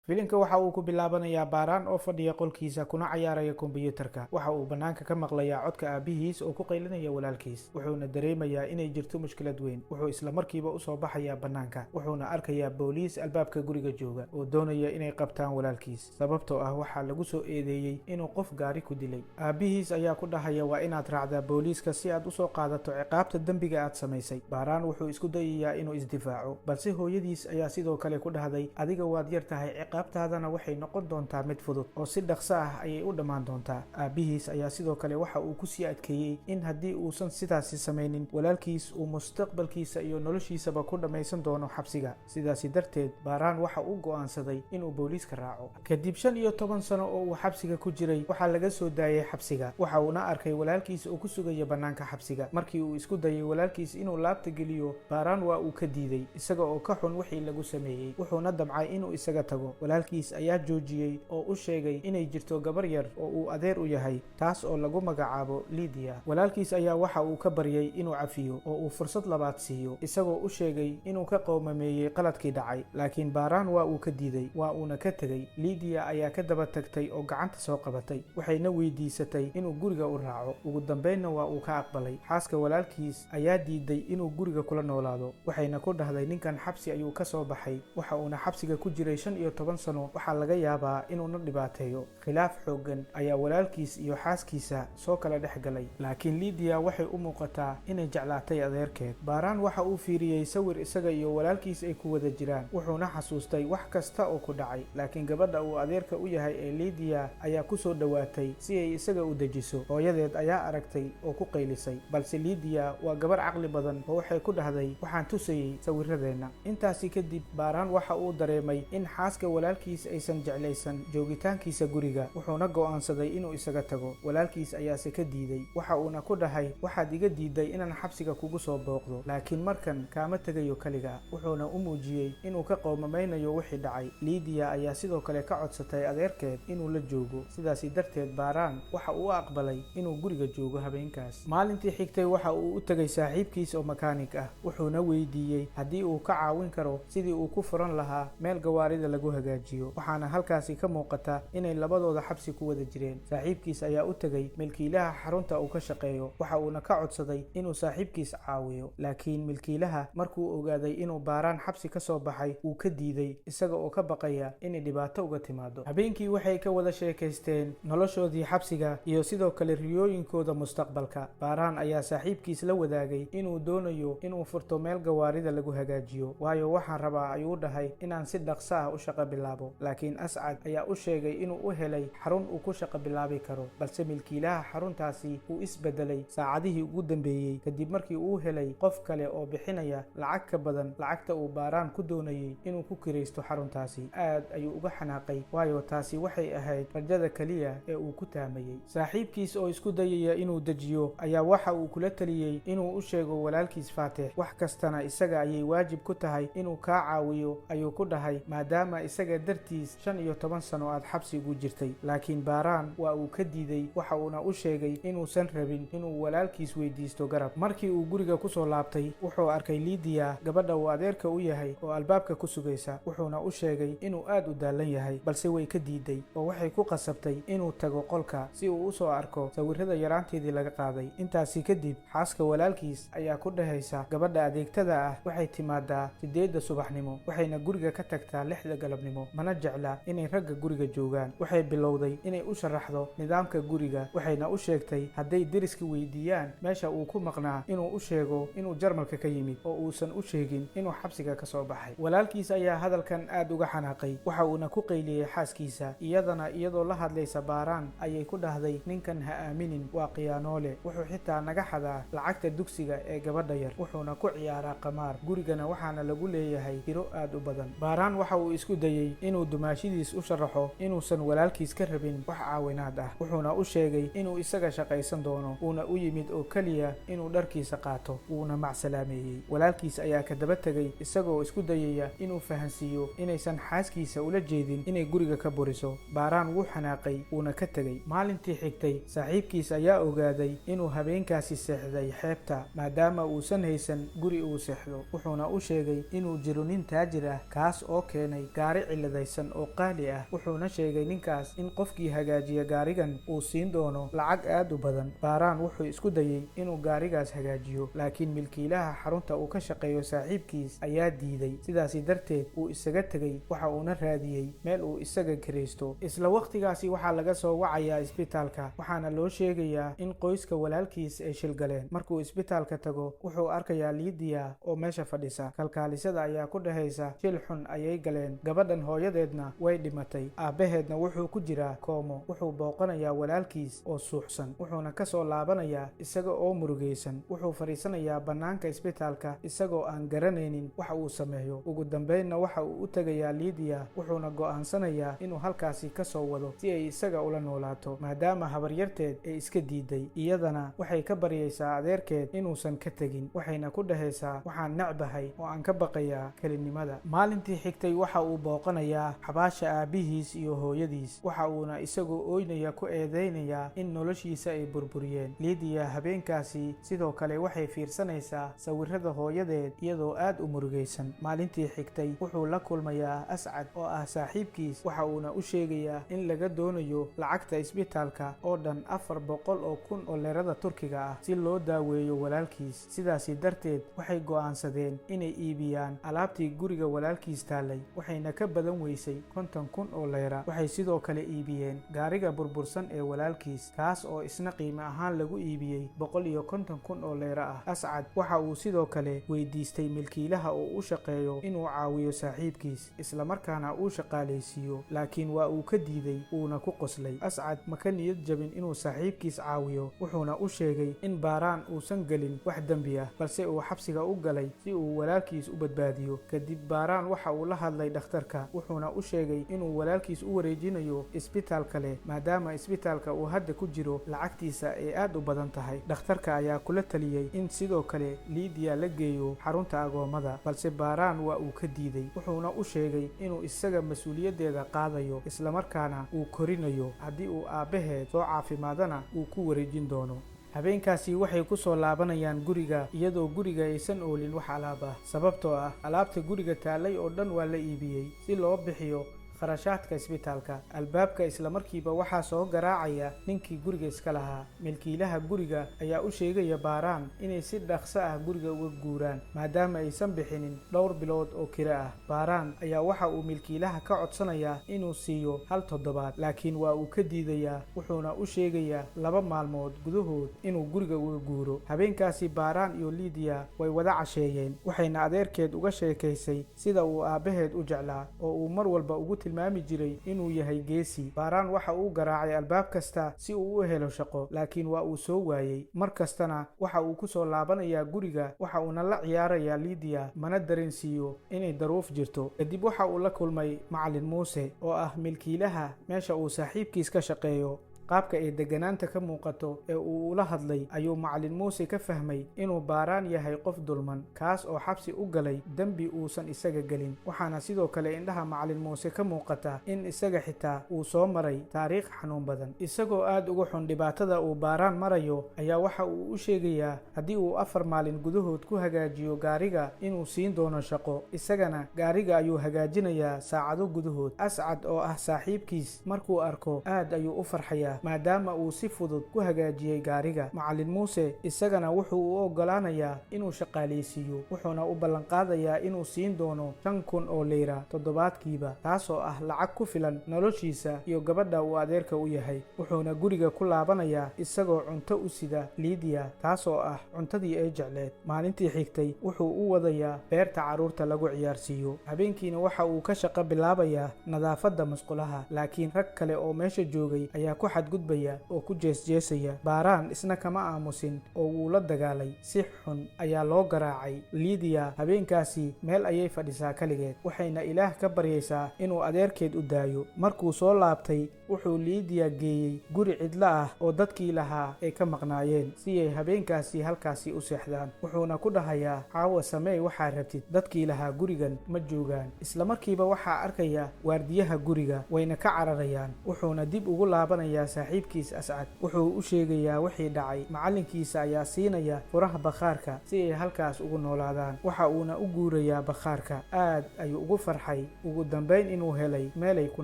filimka waxa uu ku bilaabanayaa baaraan oo fadhiya qolkiisa kuna cayaaraya kombiyuutarka. waxa uu bannaanka ka maqlayaa codka aabihiis oo ku qaylinaya walaalkiis, wuxuuna dareemayaa inay jirto mushkilad weyn. wuxuu isla markiiba u soo baxayaa bannaanka, wuxuuna arkayaa booliis albaabka guriga jooga oo doonaya inay qabtaan walaalkiis, sababtoo ah waxaa lagu soo eedeeyey inuu qof gaari ku dilay. aabihiis ayaa ku dhahaya waa inaad raacdaa booliiska si aad u soo qaadato ciqaabta dembiga aad samaysay. baaraan wuxuu isku dayayaa inuu isdifaaco, balse hooyadiis ayaa sidoo kale ku dhahday adiga waad yar tahay, ciqaabtaadana waxay noqon doontaa mid fudud oo si dhaqso ah ayay u dhammaan doontaa. aabihiis ayaa sidoo kale waxa uu ku sii adkeeyey in haddii uusan sidaasi samaynin walaalkiis uu mustaqbalkiisa iyo noloshiisaba ku dhammaysan doono xabsiga. sidaasi darteed baaraan waxa uu go'aansaday inuu booliiska raaco. kadib 15 sano oo uu xabsiga ku jiray waxaa laga soo daayay xabsiga. waxa uuna arkay walaalkiis oo ku sugaya bannaanka xabsiga. markii uu isku dayay walaalkiis inuu laabta geliyo, baaraan waa uu ka diiday isaga oo ka xun wixii lagu sameeyey, wuxuuna damcay inuu isaga tago. walaalkiis ayaa joojiyey oo u sheegay inay jirto gabar yar oo uu adeer u yahay, taas oo lagu magacaabo Lydia. walaalkiis ayaa waxa uu ka baryay inuu cafiyo oo uu fursad labaad siiyo, isagoo u sheegay inuu ka qowmameeyey qaladkii dhacay. laakiin baaraan waa uu ka diiday, waa uuna ka tegay. Lydia ayaa ka daba tagtay oo gacanta soo qabatay, waxayna weydiisatay inuu guriga u raaco. ugu dambeynna waa uu ka aqbalay. xaaska walaalkiis ayaa diiday inuu guriga kula noolaado, waxayna ku dhahday ninkan xabsi ayuu ka soo baxay, waxa uuna xabsiga ku jiray 15 sano, waxaa laga yaabaa inuuna dhibaateeyo. khilaaf xooggan ayaa walaalkiis iyo xaaskiisa soo kala dhex galay, laakiin Lydia waxay u muuqataa inay jeclaatay adeerkeed. baaraan waxa uu fiiriyey sawir isaga iyo walaalkiis ay ku wada jiraan, wuxuuna xasuustay wax kasta oo ku dhacay. laakiin gabadha uu adeerka u yahay ee Lydia ayaa ku soo dhowaatay si ay isaga u dejiso. hooyadeed ayaa aragtay oo ku qaylisay, balse Lydia waa gabar caqli badan oo waxay ku dhahday waxaan tusayey sawirradeenna. intaasi kadib baaraan waxa uu dareemay in xaaska walaalkiis aysan jeclaysan joogitaankiisa guriga, wuxuuna go'aansaday inuu isaga tago. walaalkiis ayaase ka diiday, waxa uuna ku dhahay waxaad iga diiday inaan xabsiga kugu soo booqdo, laakiin markan kaama tegayo kaliga. wuxuuna u muujiyey inuu ka qowmamaynayo wixii dhacay. Lydia ayaa sidoo kale ka codsatay adeerkeed inuu la joogo, sidaasi darteed baaraan waxa uu aqbalay inuu guriga joogo habeenkaas. maalintii xigtay waxa uu u tegay saaxiibkiis oo makaanig ah, wuxuuna weydiiyey haddii uu ka caawin karo sidii uu ku furan lahaa meel gawaarida lagu hagaajiyo, waxaana halkaasi ka muuqata inay labadooda xabsi ku wada jireen. saaxiibkiis ayaa u tegay milkiilaha xarunta uu ka shaqeeyo, waxa uuna ka codsaday inuu saaxiibkiis caawiyo. laakiin milkiilaha markuu ogaaday inuu baaraan xabsi ka soo baxay wuu ka diiday, isaga oo ka baqaya inay dhibaato uga timaado. habeenkii waxay ka wada sheekaysteen noloshoodii xabsiga iyo sidoo kale riyooyinkooda mustaqbalka. baaraan ayaa saaxiibkiis la wadaagay inuu doonayo inuu furto meel gawaarida lagu hagaajiyo, waayo waxaan rabaa ayuu dhahay inaan si dhaqso ah u shaqo bilaabo. laakiin ascad ayaa u sheegay inuu u helay xarun uu ku shaqo bilaabi karo, balse milkiilaha xaruntaasi uu isbedelay saacadihii ugu dambeeyey kadib markii uu helay qof kale oo bixinaya lacag ka badan lacagta uu baaraan ku doonayay inuu ku kiraysto xaruntaasi. aad ayuu uga xanaaqay, waayo taasi waxay ahayd rajada kaliya ee uu ku taamayey. saaxiibkiis oo isku dayaya inuu dejiyo ayaa waxa uu kula taliyey inuu u sheego walaalkiis Faatix, wax kastana isaga ayay waajib ku tahay inuu kaa caawiyo ayuu ku dhahay, maadaama isaga dartiis 15 sano aad xabsi ugu jirtay. laakiin baaraan waa uu ka diiday, waxa uuna u sheegay inuusan rabin inuu walaalkiis weydiisto garab. markii uu guriga ku soo laabtay wuxuu arkay Lydia, gabadha uu adeerka u yahay, oo albaabka ku sugaysa, wuxuuna u sheegay inuu aad u daalan yahay, balse way ka diiday oo waxay ku qasabtay inuu tago qolka si uu u soo arko sawirrada yaraanteedii laga qaaday. intaasi kadib xaaska walaalkiis ayaa ku dhahaysa gabadha adeegtada ah waxay timaadaa 8 subaxnimo, waxayna guriga ka tagtaa 6 galabnimo, mana jecla inay ragga guriga joogaan. waxay bilowday inay u sharaxdo nidaamka guriga, waxayna u sheegtay hadday deriska weydiiyaan meesha uu ku maqnaa inuu u sheego inuu Jarmalka ka yimid oo uusan u sheegin inuu xabsiga ka soo baxay. walaalkiis ayaa hadalkan aad uga xanaaqay, waxa uuna ku qayliyey xaaskiisa. iyadoo la hadlaysa baaraan ayay ku dhahday ninkan ha aaminin, waa khiyaanoole, wuxuu xitaa naga xadaa lacagta dugsiga ee gabadha yar, wuxuuna ku ciyaaraa qamaar, gurigana waxaana lagu leeyahay tiro aad u badan. baaraan waxa uu isku dayey inuu dumaashidiis u sharaxo inuusan walaalkiis ka rabin wax caawinaad ah, wuxuuna u sheegay inuu isaga shaqaysan doono, uuna u yimid oo kaliya inuu dharkiisa qaato, wuuna macsalaameeyey. walaalkiis ayaa ka daba tegay isagoo isku dayaya inuu fahansiiyo inaysan xaaskiisa ula jeedin inay guriga ka buriso. baaraan wuu xanaaqay wuuna ka tegay. maalintii xigtay saaxiibkiis ayaa ogaaday inuu habeenkaasi seexday xeebta, maadaama uusan haysan guri uu seexdo, wuxuuna u sheegay inuu jiro nin taajir ah kaas oo keenay gaari ciladaysan oo qaali ah, wuxuuna sheegay ninkaas in qofkii hagaajiya gaarigan uu siin doono lacag aad u badan. baaraan wuxuu isku dayay inuu gaarigaas hagaajiyo, laakiin milkiilaha xarunta uu ka shaqeeyo saaxiibkiis ayaa diiday. sidaasi darteed uu isaga tegay, waxa uuna raadiyey meel uu isaga kiraysto. isla waqtigaasi waxaa laga soo wacayaa isbitaalka, waxaana loo sheegayaa in qoyska walaalkiis ay shilgaleen. markuu isbitaalka tago, wuxuu arkayaa Lydia oo meesha fadhisa. kalkaalisada ayaa ku dhahaysa shil xun ayay galeen, gabadhan hooyadeedna way dhimatay, aabaheedna wuxuu ku jiraa koomo. wuxuu booqanayaa walaalkiis oo suuxsan, wuxuuna ka soo laabanayaa isaga oo murugaysan. wuxuu fadhiisanayaa bannaanka isbitaalka isagoo aan garanaynin waxa uu sameeyo. ugu dambeynna waxa uu u tegayaa Lydia, wuxuuna go'aansanayaa inuu halkaasi ka soo wado si ay isaga ula noolaato, maadaama habaryarteed ay iska diiday. iyadana waxay ka baryaysaa adeerkeed inuusan ka tegin, waxayna ku dhahaysaa waxaan necbahay oo aan ka baqayaa kelinimada. maalintii xigtay waxa uu booqanayaa xabaasha aabihiis iyo hooyadiis, waxa uuna isagoo ooynaya ku eedeynayaa in noloshiisa ay burburiyeen. Lydia habeenkaasi sidoo kale waxay fiirsanaysaa sawirada hooyadeed iyadoo aad u murugaysan. maalintii xigtay wuxuu la kulmayaa Ascad oo ah saaxiibkiis, waxa uuna u sheegayaa in laga doonayo lacagta isbitaalka oo dhan 400,000 oo leerada Turkiga ah si loo daaweeyo walaalkiis. sidaasi darteed waxay go'aansadeen inay iibiyaan alaabtii guriga walaalkiis taallay, waxayna ka badan weysay 50,000 oo leera. waxay sidoo kale iibiyeen gaariga burbursan ee walaalkiis, kaas oo isna qiimo ahaan lagu iibiyey 150,000 oo leera ah. Ascad waxa uu sidoo kale weydiistay milkiilaha oo u shaqeeyo inuu caawiyo saaxiibkiis, isla markaana uu shaqaalaysiiyo, laakiin waa uu ka diiday, uuna ku qoslay. Ascad ma ka niyad jabin inuu saaxiibkiis caawiyo, wuxuuna u sheegay in baaraan uusan gelin wax dembi ah, balse uu xabsiga u galay si uu walaalkiis u badbaadiyo. kadib baaraan waxa uu la hadlay dhakhtarka, wuxuuna u sheegay inuu walaalkiis u wareejinayo isbitaal kale, maadaama isbitaalka uu hadda ku jiro lacagtiisa ay aad u badan tahay. dhakhtarka ayaa kula taliyey in sidoo kale Lydia la geeyo xarunta agoomada, balse baaraan waa uu ka diiday, wuxuuna u sheegay inuu isaga mas-uuliyaddeeda qaadayo, isla markaana uu korinayo. haddii uu aabbaheed soo caafimaadana uu ku wareejin doono. habeenkaasi waxay ku soo laabanayaan guriga iyadoo guriga aysan oolin wax alaab ah, sababtoo ah alaabta guriga taallay oo dhan waa la iibiyey si loo bixiyo kharashaadka isbitaalka. albaabka isla markiiba waxaa soo garaacaya ninkii guriga iska lahaa. milkiilaha guriga ayaa u sheegaya baaraan inay si dhaqso ah guriga uga guuraan, maadaama aysan bixinin dhowr bilood oo kiro ah. baaraan ayaa waxa uu milkiilaha ka codsanayaa inuu siiyo 1 toddobaad, laakiin waa uu ka diidayaa, wuxuuna u sheegayaa 2 maalmood gudahood inuu guriga uga guuro. habeenkaasi baaraan iyo Lydia way wada casheeyeen, waxayna adeerkeed uga sheekaysay sida uu aabbaheed u jeclaa oo uu mar walba ugu tilmaami jiray inuu yahay geesi. baaraan waxa uu garaacay albaab kasta si uu u helo shaqo, laakiin waa uu soo waayey. mar kastana waxa uu ku soo laabanayaa guriga, waxa uuna la ciyaarayaa Lydia, mana dareensiiyo inay daruuf jirto. kadib waxa uu la kulmay macallin Muuse oo ah milkiilaha meesha uu saaxiibkiis ka shaqeeyo. qaabka ay deganaanta ka muuqato ee uu ula hadlay ayuu macallin Muuse ka fahmay inuu baaraan yahay qof dulman, kaas oo xabsi u galay dembi uusan isaga gelin. waxaana sidoo kale indhaha macallin Muuse ka muuqata in isaga xitaa uu soo maray taariikh xanuun badan. isagoo aad uga xun dhibaatada uu baaraan marayo ayaa waxa uu u sheegayaa haddii uu 4 maalin gudahood ku hagaajiyo gaariga inuu siin doono shaqo, isagana gaariga ayuu hagaajinayaa saacado gudahood. Ascad oo ah saaxiibkiis markuu arko aad ayuu u farxayaa maadaama uu si fudud ku hagaajiyey gaariga. macallin Muuse isagana wuxuu u ogolaanayaa inuu shaqaalaysiiyo, wuxuuna u ballan qaadayaa inuu siin doono 5,000 oo leyra toddobaadkiiba, taasoo ah lacag ku filan noloshiisa iyo gabadha uu adeerka u yahay. wuxuuna guriga ku laabanayaa isagoo cunto u sida Lydia, taasoo ah cuntadii ay jecleed. maalintii xigtay wuxuu u wadayaa beerta carruurta lagu ciyaarsiiyo. habeenkiina waxa uu ka shaqo bilaabayaa nadaafadda musqulaha, laakiin rag kale oo meesha joogay ayaa ku xadgudbaya oo ku jeesjeesaya. baaraan isna kama aamusin oo wuu la dagaalay, si xun ayaa loo garaacay. Lydia habeenkaasi meel ayay fadhisaa kaligeed, waxayna ilaah ka baryaysaa inuu adeerkeed u daayo. markuu soo laabtay wuxuu Lydia geeyey guri cidlo ah oo dadkii lahaa ay ka maqnaayeen si ay habeenkaasi halkaasi u seexdaan. wuxuuna ku dhahayaa caawa sameey waxaa rabtid, dadkii lahaa gurigan ma joogaan. isla markiiba waxaa arkaya waardiyaha guriga, wayna ka cararayaan. wuxuuna dib ugu laabanayaa saaxiibkiis Ascad. Wuxuu u sheegayaa wixii dhacay. Macalinkiisa ayaa siinaya furaha bakhaarka si ay halkaas ugu noolaadaan. Waxa uuna u guurayaa bakhaarka. Aad ayuu ugu farxay ugu dambeyn inuu helay meel ay ku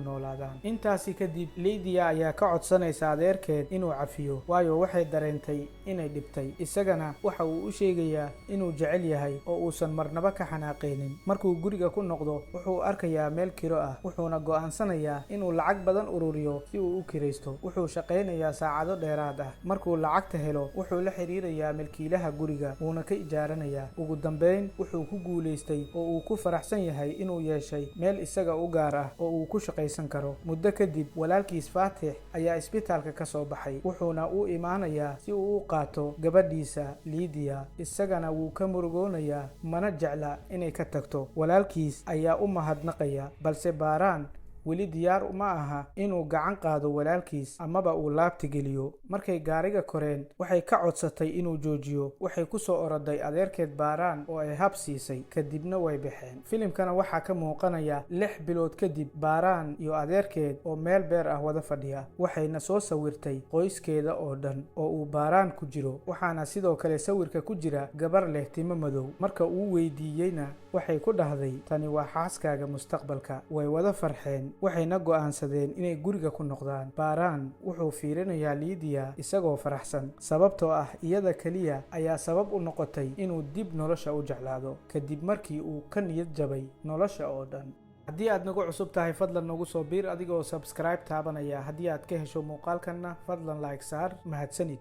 noolaadaan. Intaasi kadib Lydia ayaa ka codsanaysa adeerkeed inuu cafiyo, waayo waxay dareentay inay dhibtay. Isagana waxa uu u sheegayaa inuu jecel yahay oo uusan marnaba ka xanaaqaynin. Markuu guriga ku noqdo wuxuu arkayaa meel kiro ah, wuxuuna go'aansanayaa inuu lacag badan ururiyo si uu u kiraysto. Wuxuu shaqaynayaa saacado dheeraad ah. Markuu lacagta helo wuxuu la xiriirayaa milkiilaha guriga wuuna ka ijaaranayaa. Ugu dambeyn wuxuu ku guuleystay oo uu ku faraxsan yahay inuu yeeshay meel isaga u gaar ah oo uu ku shaqaysan karo. Muddo kadib walaalkiis Faatix ayaa isbitaalka ka soo baxay, wuxuuna u imaanayaa si uu u qaato gabadhiisa Lydia. Isagana wuu ka murugoonayaa, mana jecla inay ka tagto. Walaalkiis ayaa u mahadnaqaya, balse Baaraan weli diyaar uma aha inuu gacan qaado walaalkiis amaba uu laabta geliyo. Markay gaariga koreen waxay ka codsatay inuu joojiyo. Waxay ku soo oroday adeerkeed Baaraan oo ay hab siisay, kadibna way baxeen. Filimkana waxaa ka muuqanaya 6 bilood kadib Baaraan iyo adeerkeed oo meel beer ah wada fadhiya. Waxayna soo sawirtay qoyskeeda oo dhan oo uu Baaraan ku jiro. Waxaana sidoo kale sawirka ku jira gabar leh timo madow. Marka uu weydiiyeyna waxay ku dhahday, tani waa xaaskaaga mustaqbalka. Way wada farxeen, waxayna go'aansadeen inay guriga ku noqdaan. Baaraan wuxuu fiirinayaa Lydia isagoo faraxsan, sababtoo ah iyada kaliya ayaa sabab u noqotay inuu dib nolosha u jeclaado kadib markii uu ka niyad jabay nolosha oo dhan. haddii aad nagu cusub tahay fadlan nagu soo biir adigoo subscribe taabanaya. haddii aad ka hesho muuqaalkanna fadlan like saar. mahadsanid.